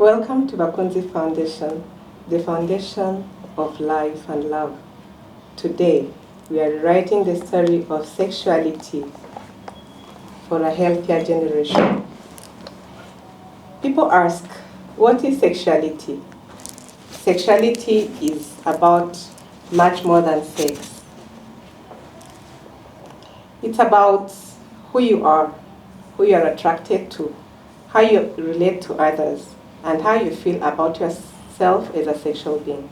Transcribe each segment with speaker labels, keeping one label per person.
Speaker 1: Welcome to BAKUNZI Foundation, the foundation of life and love. Today, we are writing the story of sexuality for a healthier generation. People ask, what is sexuality? Sexuality is about much more than sex. It's about who you are attracted to, how you relate to others, and how you feel about yourself as a sexual being.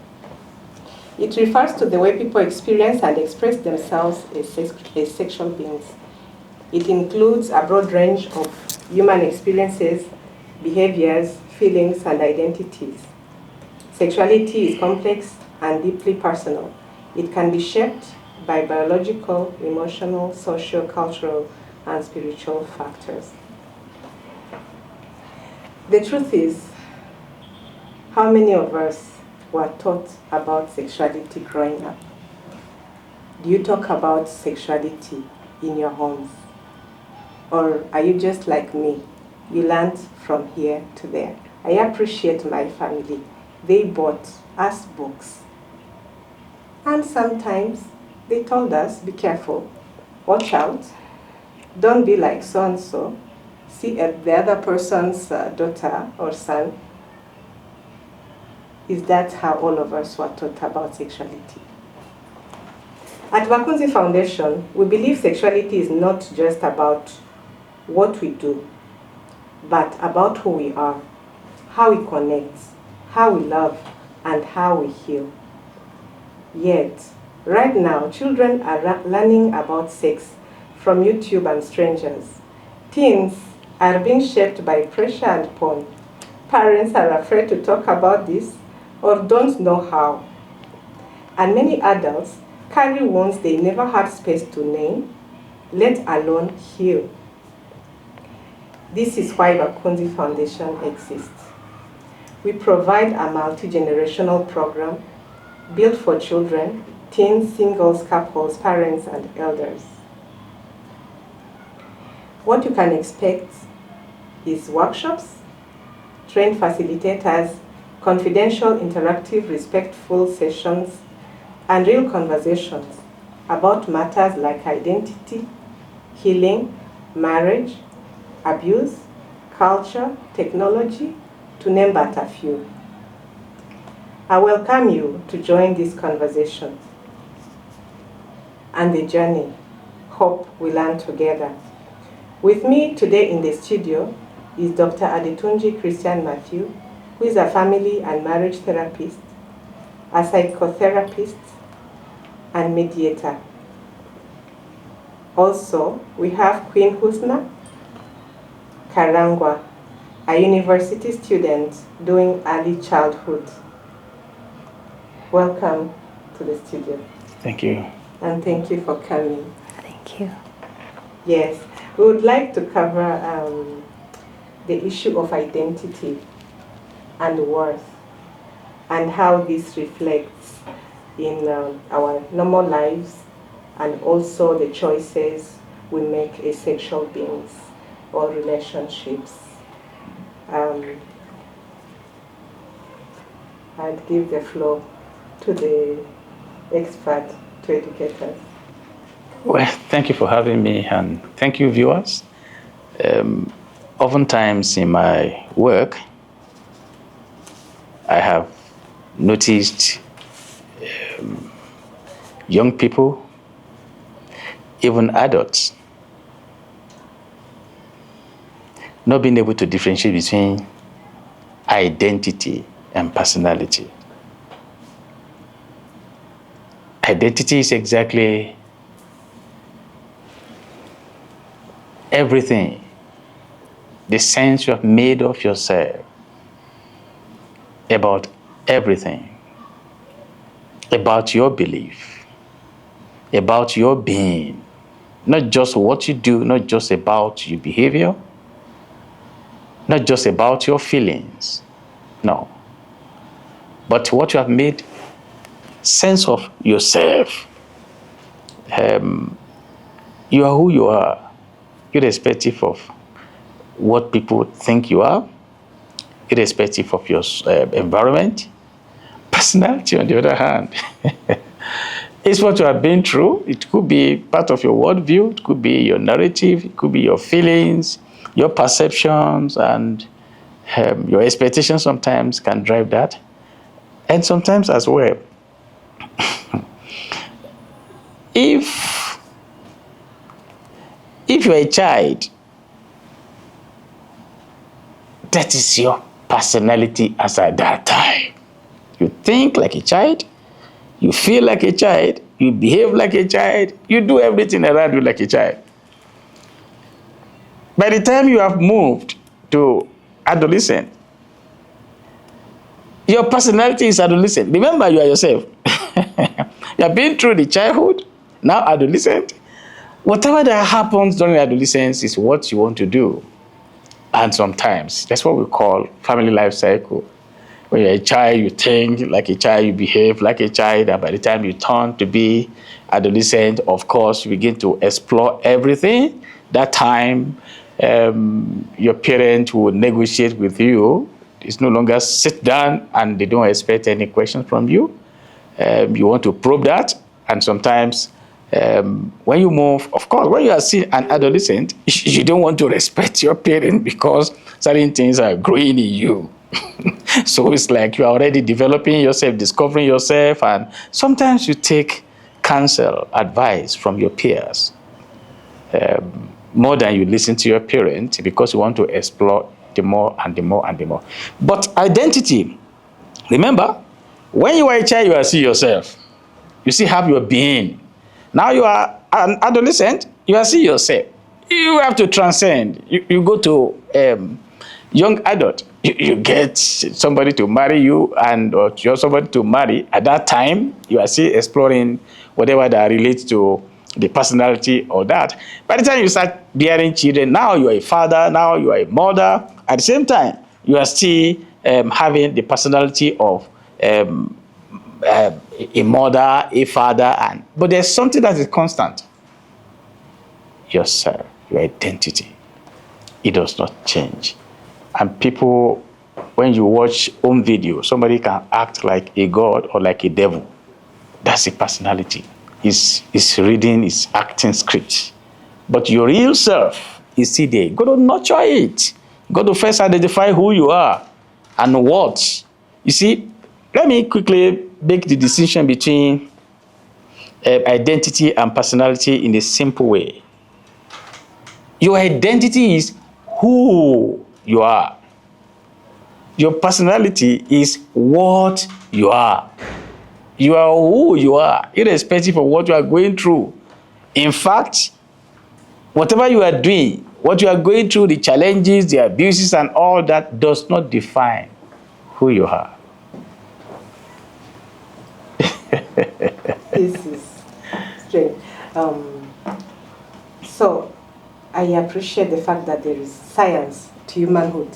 Speaker 1: It refers to the way people experience and express themselves as sexual beings. It includes a broad range of human experiences, behaviors, feelings, and identities. Sexuality is complex and deeply personal. It can be shaped by biological, emotional, social, cultural, and spiritual factors. The truth is, how many of us were taught about sexuality growing up? Do you talk about sexuality in your homes? Or are you just like me? You learned from here to there. I appreciate my family. They bought us books. And sometimes they told us, be careful, watch out, don't be like so-and-so. See the other person's daughter or son. Is that how all of us were taught about sexuality? At BAKUNZI Foundation, we believe sexuality is not just about what we do, but about who we are, how we connect, how we love, and how we heal. Yet, right now, children are learning about sex from YouTube and strangers. Teens are being shaped by pressure and porn. Parents are afraid to talk about this or don't know how. And many adults carry wounds they never had space to name, let alone heal. This is why BAKUNZI Foundation exists. We provide a multi-generational program built for children, teens, singles, couples, parents, and elders. What you can expect is workshops, trained facilitators, confidential, interactive, respectful sessions, and real conversations about matters like identity, healing, marriage, abuse, culture, technology, to name but a few. I welcome you to join this conversation and the journey. Hope we learn together. With me today in the studio is Dr. Adetunji Christian Matthew, who is a family and marriage therapist, a psychotherapist, and mediator. Also, we have Queen Husna Karangwa, a university student doing early childhood. Welcome to the studio.
Speaker 2: Thank you.
Speaker 1: And thank you for coming.
Speaker 3: Thank you.
Speaker 1: Yes, we would like to cover the issue of identity and worth and how this reflects in our normal lives and also the choices we make as sexual beings or relationships. I'd give the floor to the expert to educate us.
Speaker 2: Well, thank you for having me, and thank you, viewers. Oftentimes in my work, I have noticed young people, even adults, not being able to differentiate between identity and personality. Identity is exactly everything, the sense you have made of yourself, about everything, about your belief, about your being, not just what you do, not just about your behavior, not just about your feelings, no, but what you have made sense of yourself. You are who you are, irrespective of what people think you are, irrespective of your environment. Personality, on the other hand, is what you have been through. It could be part of your worldview, it could be your narrative, it could be your feelings, your perceptions, and your expectations sometimes can drive that. And sometimes as well, if you're a child, that is your personality as at that time. You think like a child, you feel like a child, you behave like a child, you do everything around you like a child. By the time you have moved to adolescent, your personality is adolescent. Remember, you are yourself. You have been through the childhood, now adolescent. Whatever that happens during adolescence is what you want to do. And sometimes, that's what we call family life cycle. When you're a child, you think like a child, you behave like a child, and by the time you turn to be adolescent, of course, you begin to explore everything. That time, your parent will negotiate with you. It's no longer sit down and they don't expect any questions from you. You want to probe that, and sometimes when you move, of course, when you are still an adolescent, you don't want to respect your parent because certain things are growing in you. So it's like you are already developing yourself, discovering yourself, and sometimes you take counsel, advice from your peers more than you listen to your parent because you want to explore the more and the more and the more. But identity, remember, when you are a child, you are still yourself. You still have your being. Now you are an adolescent, you are still yourself. You have to transcend. You go to young adult. You get somebody to marry you, and or you're somebody to marry. At that time, you are still exploring whatever that relates to the personality or that. By the time you start bearing children, now you are a father, now you are a mother. At the same time, you are still having the personality of a mother, a father, but there's something that is constant. Yourself, your identity. It does not change. And people, when you watch home video, somebody can act like a god or like a devil. That's a personality. It's reading, it's acting script. But your real self is still there. You got to nurture it. You got to first identify who you are and what. You see, let me quickly make the distinction between identity and personality in a simple way. Your identity is who you are. Your personality is what you are. You are who you are, irrespective of what you are going through. In fact, whatever you are doing, what you are going through, the challenges, the abuses, and all that does not define who you are.
Speaker 1: This is strange. So, I appreciate the fact that there is science to humanhood.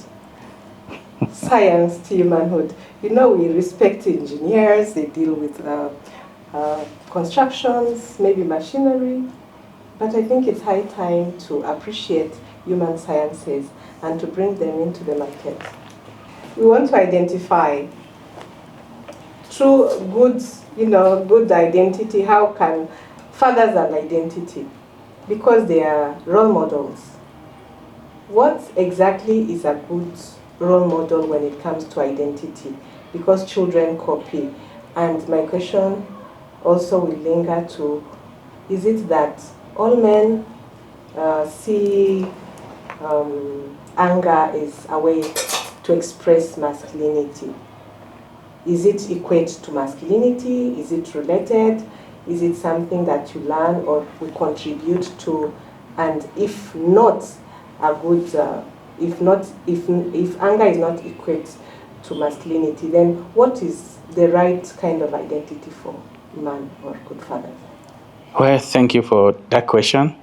Speaker 1: Science to humanhood. You know, we respect engineers, they deal with constructions, maybe machinery, but I think it's high time to appreciate human sciences and to bring them into the market. We want to identify through good identity. How can fathers an identity? Because they are role models. What exactly is a good role model when it comes to identity? Because children copy. And my question also will linger to, is it that all men see anger is a way to express masculinity? Is it equate to masculinity? Is it related? Is it something that you learn or we contribute to? And if not a good, if anger is not equate to masculinity, then what is the right kind of identity for man or good father?
Speaker 2: Well, thank you for that question.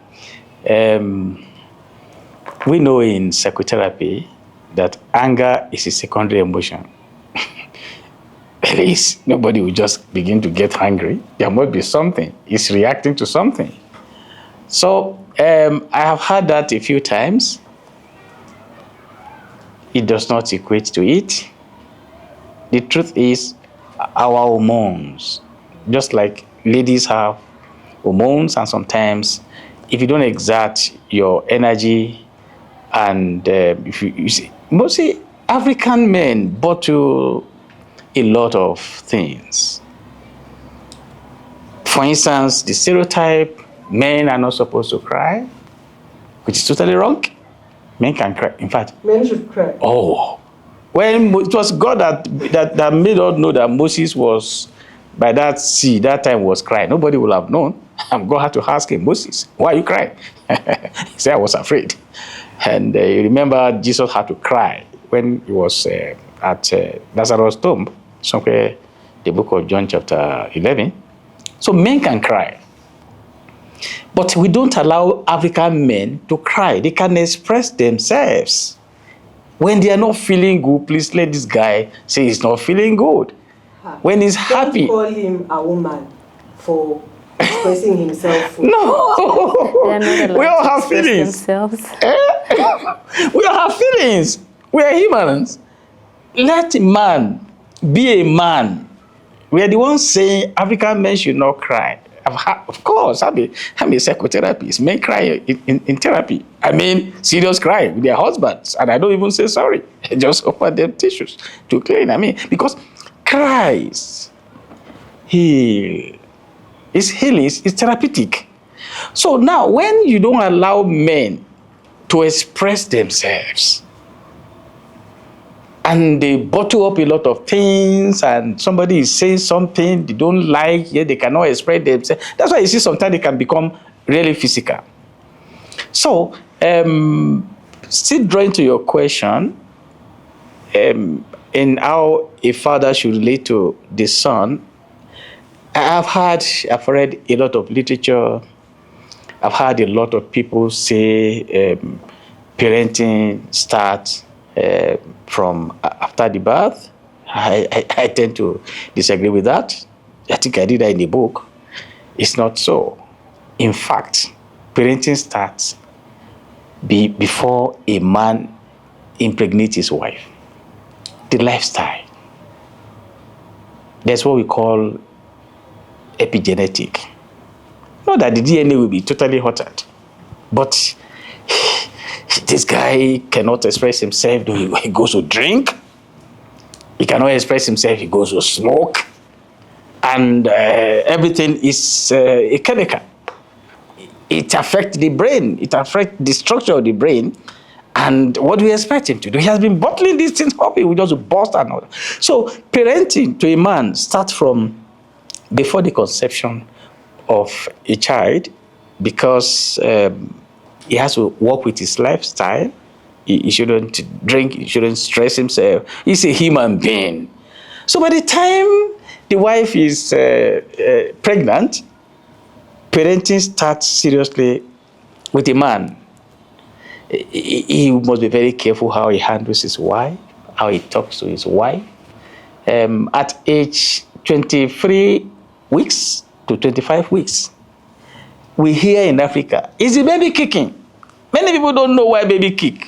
Speaker 2: We know in psychotherapy that anger is a secondary emotion. At least nobody will just begin to get angry. There must be something. It's reacting to something. So I have heard that a few times. it does not equate to it. The truth is, our hormones, just like ladies have hormones, and sometimes if you don't exert your energy, and if you see, mostly African men bottle a lot of things. For instance, the stereotype, men are not supposed to cry, which is totally wrong. Men can cry. In fact,
Speaker 1: Men should cry.
Speaker 2: oh, when it was God that made us know that Moses was by that sea, that time was crying. Nobody would have known. And God had to ask him, Moses, why are you crying? He said, I was afraid. And you remember Jesus had to cry when he was at Lazarus' tomb, somewhere the book of John chapter 11. So men can cry. But we don't allow African men to cry. They can express themselves. When they are not feeling good, please let this guy say he's not feeling good. When he's happy.
Speaker 1: Don't call him a woman for expressing himself.
Speaker 2: No. We all have feelings. We all have feelings. We are humans. Let a man be a man. We are the ones saying African men should not cry. Of course, I'm a psychotherapist. Men cry in therapy. I mean, serious cry with their husbands. And I don't even say sorry. I just offer them tissues to clean. I mean, because cries heal. It's healing. It's therapeutic. So now, when you don't allow men to express themselves, and they bottle up a lot of things, and somebody is saying something they don't like, yet they cannot express themselves. That's why you see sometimes they can become really physical. So, still drawing to your question, in how a father should relate to the son, I've read a lot of literature. I've heard a lot of people say parenting starts from after the birth. I tend to disagree with that. I think I did that in the book. It's not so. In fact, parenting starts before a man impregnates his wife. The lifestyle. That's what we call epigenetic. Not that the DNA will be totally altered, but this guy cannot express himself. He goes to drink. He cannot express himself. He goes to smoke. And everything is a chemical. It affects the brain. It affects the structure of the brain. And what do we expect him to do? He has been bottling these things up. He will just burst and all. So parenting to a man starts from before the conception of a child, because he has to work with his lifestyle. He shouldn't drink. He shouldn't stress himself. He's a human being. So by the time the wife is pregnant, parenting starts seriously with a man. He must be very careful how he handles his wife, how he talks to his wife. At age 23 weeks to 25 weeks, we hear in Africa, is the baby kicking? Many people don't know why baby kick.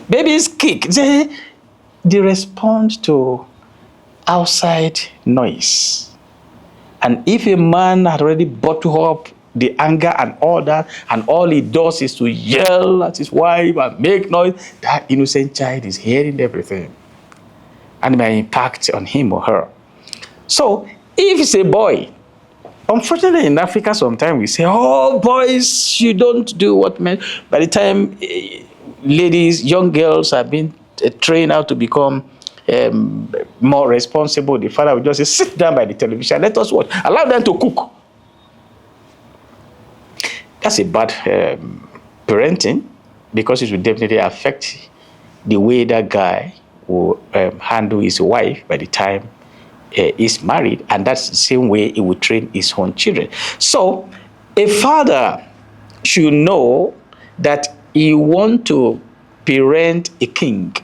Speaker 2: Babies kick. They respond to outside noise. And if a man had already bottled up the anger and all that, and all he does is to yell at his wife and make noise, that innocent child is hearing everything. And it may impact on him or her. So, if it's a boy, unfortunately in Africa sometimes we say, oh, boys, you don't do what men. By the time ladies, young girls have been trained how to become more responsible, the father will just say, sit down by the television, let us watch, allow them to cook. That's a bad parenting, because it will definitely affect the way that guy will handle his wife by the time he's married, and that's the same way he will train his own children. So a father should know that he wants to parent a king.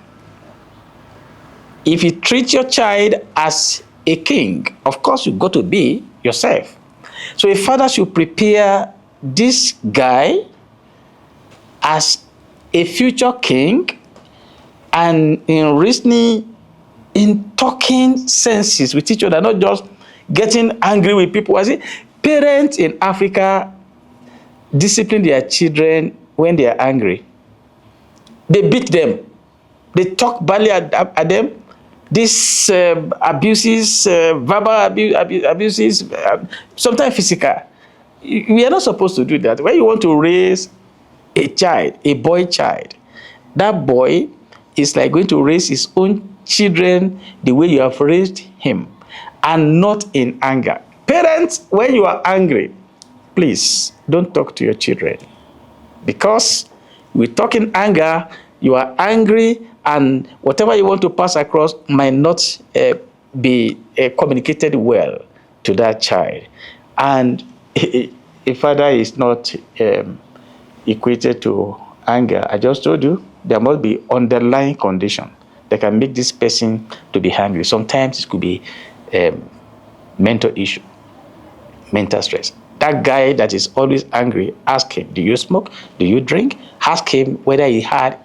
Speaker 2: If you treat your child as a king, of course you got to be yourself. So a father should prepare this guy as a future king, and in reasoning, in talking senses with each other, not just getting angry with people. I see parents in Africa discipline their children when they are angry. They beat them. They talk badly at them. These abuses, verbal abuses, sometimes physical. We are not supposed to do that. When you want to raise a child, a boy child, that boy is like going to raise his own children the way you have raised him, and not in anger. Parents, when you are angry, please don't talk to your children, because with talking anger, you are angry, and whatever you want to pass across might not be communicated well to that child. And a father is not equated to anger. I just told you there must be underlying condition that can make this person to be angry. Sometimes it could be mental issue, mental stress. That guy that is always angry, ask him, do you smoke? Do you drink? Ask him whether he had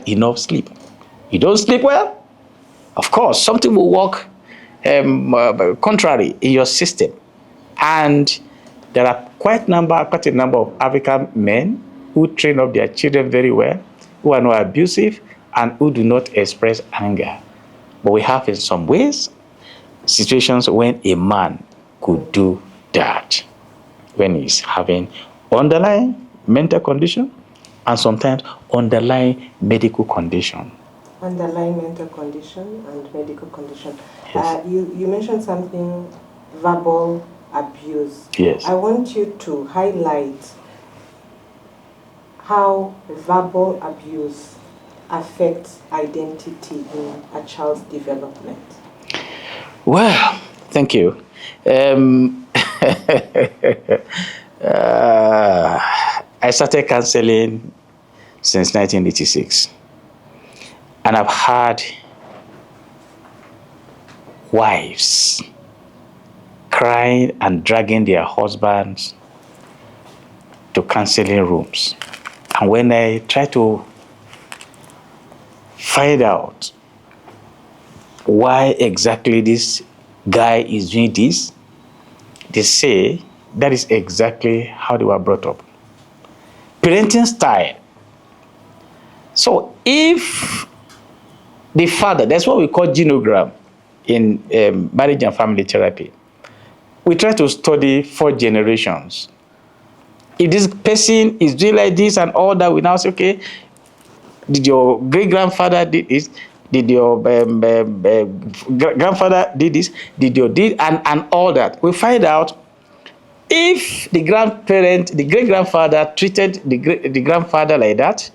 Speaker 2: enough sleep. You don't sleep well? Of course, something will work contrary in your system. And there are quite a number of African men who train up their children very well, who are not abusive, and who do not express anger. But we have in some ways situations when a man could do that, when he's having underlying mental condition and sometimes underlying medical condition.
Speaker 1: Underlying mental condition and medical condition.
Speaker 2: Yes.
Speaker 1: You mentioned something, verbal abuse.
Speaker 2: Yes.
Speaker 1: I want you to highlight how verbal abuse affects identity in a child's development.
Speaker 2: Well, thank you. I started counseling since 1986, and I've had wives crying and dragging their husbands to counseling rooms. And when I try to find out why exactly this guy is doing this, they say that is exactly how they were brought up. Parenting style. So if the father, that's what we call genogram in marriage and family therapy. We try to study 4 generations. If this person is doing like this and all that, we now say, okay, did your great-grandfather did this? Did your grandfather did this? Did your did and all that? We find out if the grandparent, the great-grandfather treated the grandfather like that,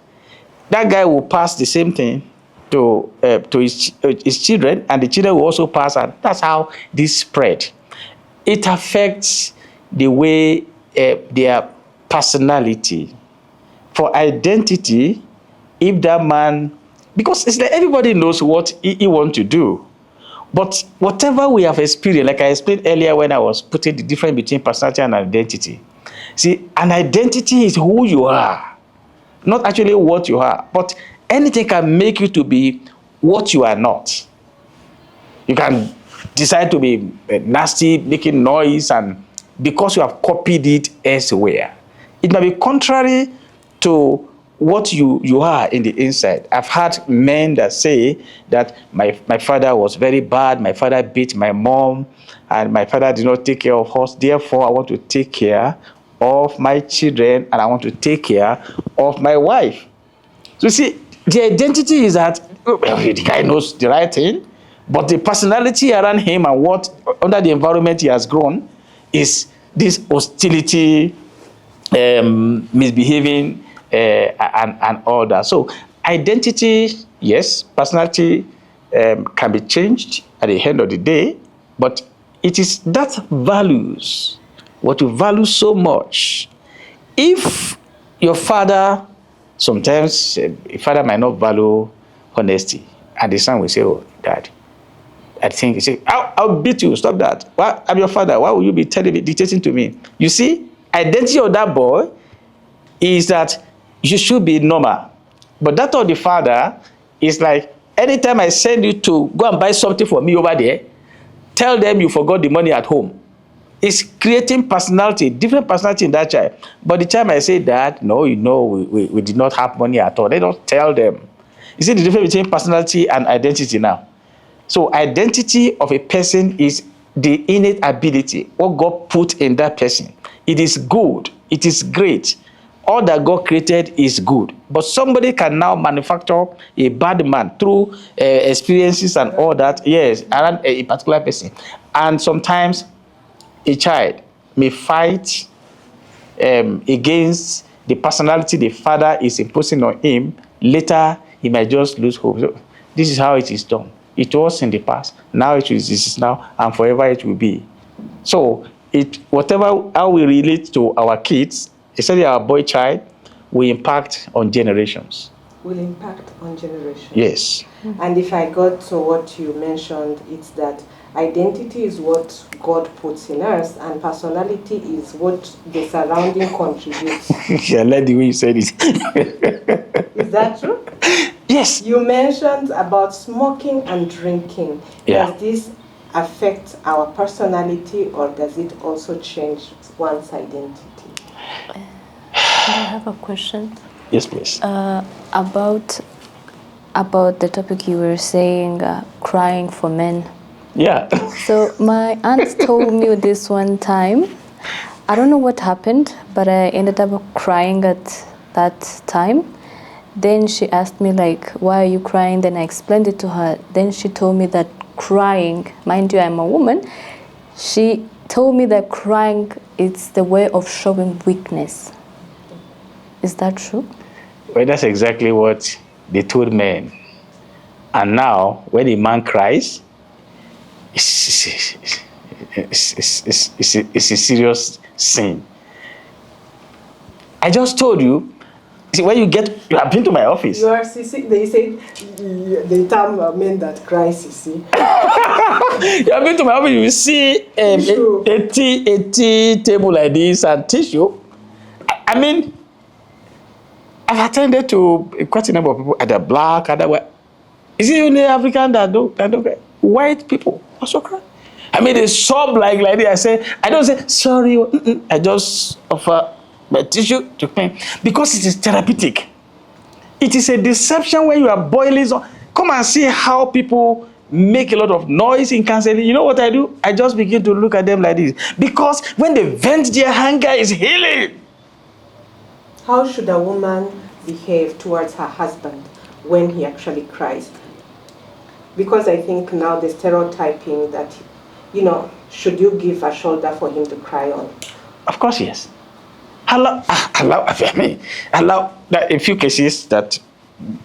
Speaker 2: that guy will pass the same thing to his children, and the children will also pass, and that's how this spread. It affects the way their personality. For identity, if that man, because it's like everybody knows what he wants to do, but whatever we have experienced, like I explained earlier when I was putting the difference between personality and identity. See, an identity is who you are, not actually what you are, but anything can make you to be what you are not. You can decide to be nasty, making noise, and because you have copied it elsewhere. It might be contrary to what you are in the inside. I've had men that say that my father was very bad, my father beat my mom, and my father did not take care of us. Therefore, I want to take care of my children, and I want to take care of my wife. So you see, the identity is that the guy knows the right thing, but the personality around him and what under the environment he has grown is this hostility, misbehaving, and all that. So identity, yes, personality can be changed at the end of the day, but it is that values, what you value so much. If your father, sometimes a father might not value honesty, and the son will say, oh, Dad, I think, he say, I'll beat you, stop that. Why, I'm your father, why will you be dictating to me? You see, identity of that boy is that you should be normal. But that of the father It's like anytime I send you to go and buy something for me over there, tell them you forgot the money at home. It's creating personality, different personality in that child. But the time I say that, no, we did not have money at all. They don't tell them. You see the difference between personality and identity now. So identity of a person is the innate ability, what God put in that person. It is good. It is great. All that God created is good. But somebody can now manufacture a bad man through experiences and all that, yes, around a particular person. And sometimes a child may fight against the personality the father is imposing on him. Later, he might just lose hope. So this is how it is done. It was in the past. Now it is now, and forever it will be. So whatever how we relate to our kids, especially our boy child, will impact on generations.
Speaker 1: Will impact on generations.
Speaker 2: Yes.
Speaker 1: And if I got to what you mentioned, it's that identity is what God puts in us, and personality is what the surrounding contributes.
Speaker 2: I like the way you said it.
Speaker 1: Is that true?
Speaker 2: Yes.
Speaker 1: You mentioned about smoking and drinking.
Speaker 2: Yeah.
Speaker 1: Does this affect our personality, or does it also change one's identity?
Speaker 3: I have a question.
Speaker 2: Yes, please.
Speaker 3: About the topic you were saying, crying for men.
Speaker 2: Yeah.
Speaker 3: So my aunt told me this one time. I don't know what happened, but I ended up crying at that time. Then she asked me, like, why are you crying? Then I explained it to her. Then she told me that crying, mind you, I'm a woman. She told me that crying is the way of showing weakness. Is that true?
Speaker 2: Well, that's exactly what they told men. And now, when a man cries, it's a serious sin. I just told you, see, when you have been to my office.
Speaker 1: You are CC, they say the term men that cry, CC.
Speaker 2: You have been to my office, you will see a tea table like this and tissue. I mean, I've attended to quite a number of people, either black, either white. Is it only African that don't cry? White people also cry. I mean, they sob like this. I say, I don't say, sorry. I just offer my tissue to clean. Because it is therapeutic. It is a deception when you are boiling. Come and see how people make a lot of noise in counseling. You know what I do? I just begin to look at them like this. Because when they vent their anger, is healing.
Speaker 1: How should a woman behave towards her husband when he actually cries? Because I think now the stereotyping that, should you give a shoulder for him to cry on?
Speaker 2: Of course, yes. Allow that in few cases that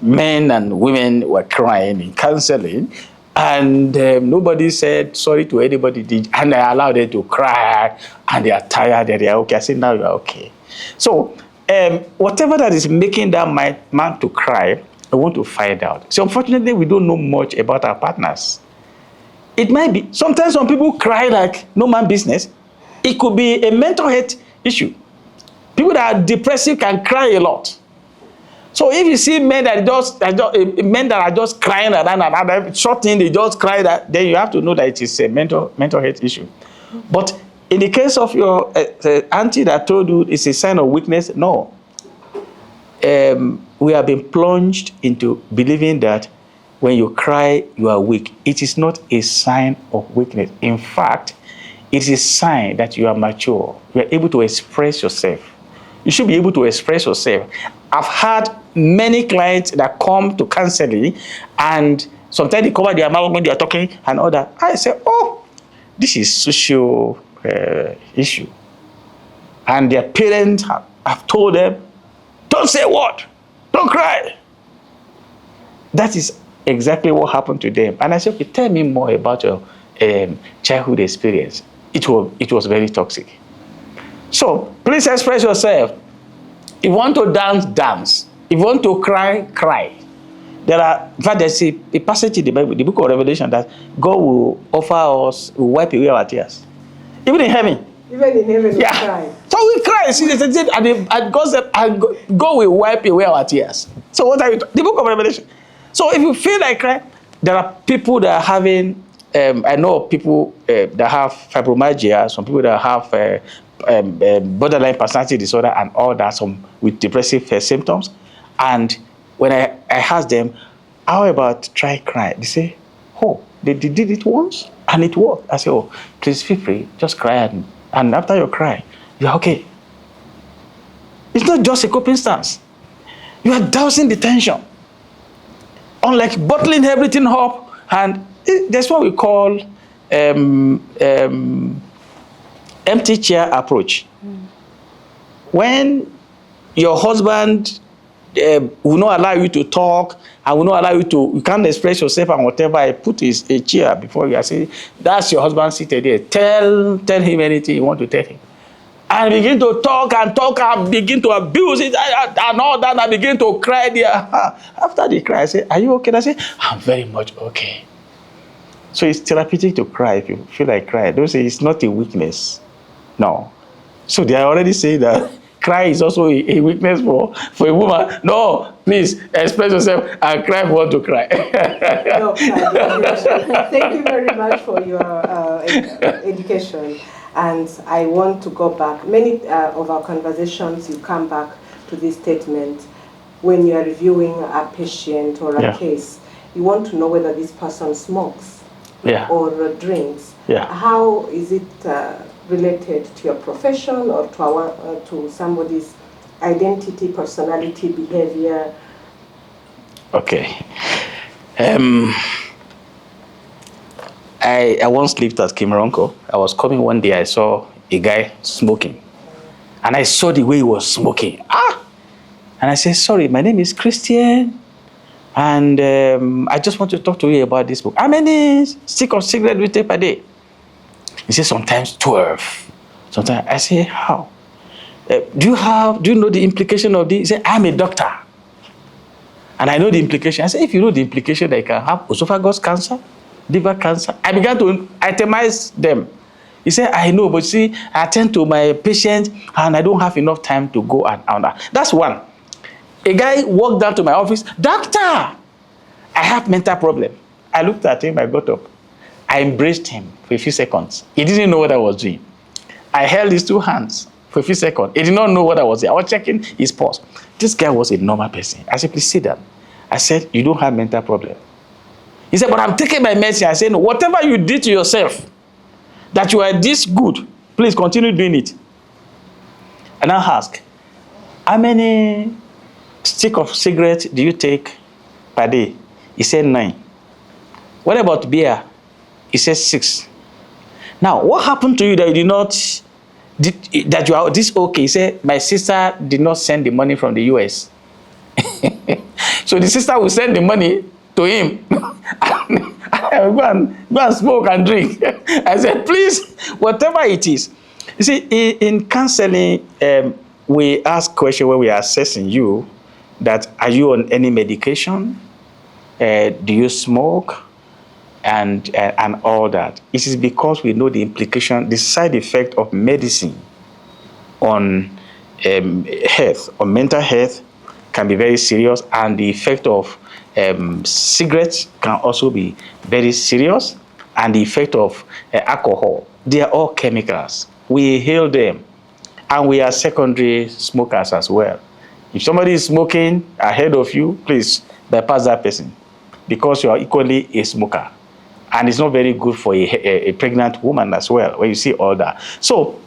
Speaker 2: men and women were crying in counseling, and nobody said sorry to anybody, and I allowed them to cry, and they are tired, and they are okay. I said, now you are okay. So, whatever that is making that man to cry, I want to find out. So unfortunately, we don't know much about our partners. It might be, sometimes some people cry like no man business. It could be a mental health issue. People that are depressive can cry a lot. So if you see men that are just crying and short thing, they just cry, then you have to know that it is a mental health issue. But in the case of your auntie that told you it's a sign of weakness, no. We have been plunged into believing that when you cry, you are weak. It is not a sign of weakness. In fact, it is a sign that you are mature. You are able to express yourself. You should be able to express yourself. I've had many clients that come to counseling, and sometimes they cover their mouth when they are talking and all that. I say, oh, this is social issue. And their parents have told them, don't say a word, don't cry. That is exactly what happened to them. And I said, okay, tell me more about your childhood experience. It was very toxic. So please express yourself. If you want to dance, dance. If you want to cry, cry. In fact, there's a passage in the Bible, the book of Revelation, that God will offer us, will wipe away our tears. Even in heaven.
Speaker 1: Even in heaven, we cry.
Speaker 2: So we cry. See, and God said, God will wipe away our tears. So what are you talking? The book of Revelation. So if you feel like crying, there are people that are having, I know people that have fibromyalgia, some people that have borderline personality disorder and all that, some with depressive symptoms. And when I ask them, how about try cry? They say, oh, they did it once and it worked. I say, oh, please feel free, just cry. And after you cry, you're okay. It's not just a coping stance. You are dousing the tension. Unlike bottling everything up, and that's what we call empty chair approach. When your husband will not allow you to talk, and will not allow you can't express yourself and whatever, I put a chair before you, I say, that's your husband seated there. Tell him anything you want to tell him. And begin to talk and begin to abuse it and all that, and begin to cry there. After they cry, I say, are you okay? I say, I'm very much okay. So it's therapeutic to cry if you feel like crying. Don't say it's not a weakness. No. So they are already saying that cry is also a weakness for a woman. No, please express yourself and cry if you want to cry.
Speaker 1: No, thank you very much for your education. And I want to go back. Many of our conversations, you come back to this statement when you are reviewing a patient or a case. You want to know whether this person smokes or drinks. How is it related to your profession or to somebody's identity, personality, behavior?
Speaker 2: Okay. I once lived at Kimaronko. I was coming one day, I saw a guy smoking. And I saw the way he was smoking. And I said, sorry, my name is Christian. And I just want to talk to you about this book. How many stick of cigarette do you take per day? He said, sometimes 12. Sometimes I say, how? Do you know the implication of this? He said, I'm a doctor. And I know the implication. I said, if you know the implication that you can have esophagus cancer, liver cancer, I began to itemize them. He said, I know, but see, I attend to my patients and I don't have enough time to go and that. That's one. A guy walked down to my office, doctor, I have mental problem. I looked at him, I got up. I embraced him for a few seconds. He didn't know what I was doing. I held his two hands for a few seconds. He did not know what I was doing. I was checking his pulse. This guy was a normal person. I said, please sit down. I said, you don't have mental problem. He said, but I'm taking my medicine. I said, no, whatever you did to yourself, that you are this good, please continue doing it. And I ask, how many stick of cigarette do you take per day? He said 9. What about beer? He said 6. Now, what happened to you that you did not, that you are this okay? He said, my sister did not send the money from the US. So the sister will send the money to him. I will go and smoke and drink. I said, please, whatever it is. You see, in counseling, we ask questions when we are assessing you, that are you on any medication? Do you smoke? And all that. It is because we know the implication, the side effect of medicine on health, on mental health, can be very serious, and the effect of cigarettes can also be very serious, and the effect of alcohol. They are all chemicals. We inhale them, and we are secondary smokers as well. If somebody is smoking ahead of you, please bypass that person, because you are equally a smoker. And it's not very good for a pregnant woman as well, when you see all that. So,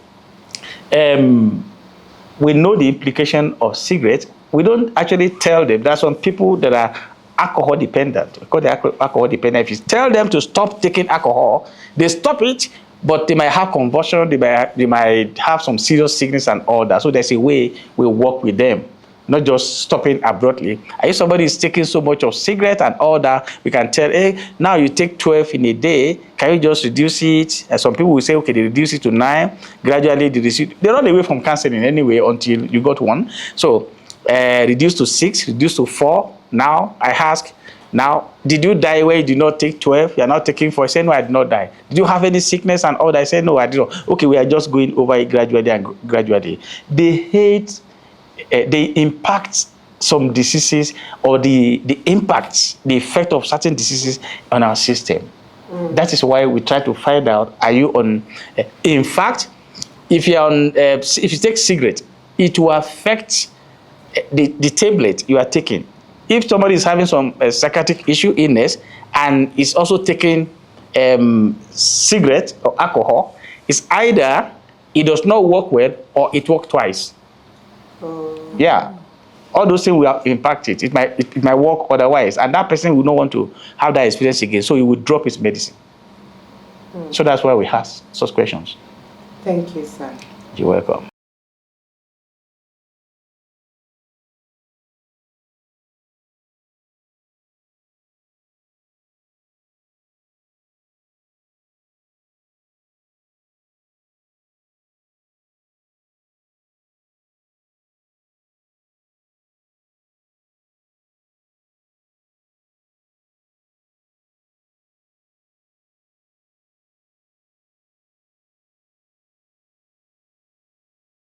Speaker 2: we know the implication of cigarettes. We don't actually tell them. There are some people that are alcohol dependent. We call them alcohol dependent. If you tell them to stop taking alcohol, they stop it, but they might have convulsion, they might have some serious sickness and all that. So there's a way we work with them, not just stopping abruptly. If somebody is taking so much of cigarette and all that, we can tell, hey, now you take 12 in a day, can you just reduce it? And some people will say, okay, they reduce it to 9, gradually they reduce it. They run away from counseling anyway until you got one. So reduce to 6, reduce to 4. Now I ask, now, did you die where you did not take 12? You are not taking 4. I say, no, I did not die. Did you have any sickness and all that? I say, no, I did not. Okay, we are just going over it gradually and gradually. They impact some diseases or the impacts, the effect of certain diseases on our system. That is why we try to find out, are you on, in fact, if you're on, if you take cigarette, it will affect the tablet you are taking. If somebody is having some psychiatric issue, illness, and is also taking cigarette or alcohol, it's either it does not work well or it worked twice. Yeah. All those things will impact it. It might work otherwise, and that person will not want to have that experience again, so he will drop his medicine. So that's why we ask such questions.
Speaker 1: Thank you, sir.
Speaker 2: You're welcome.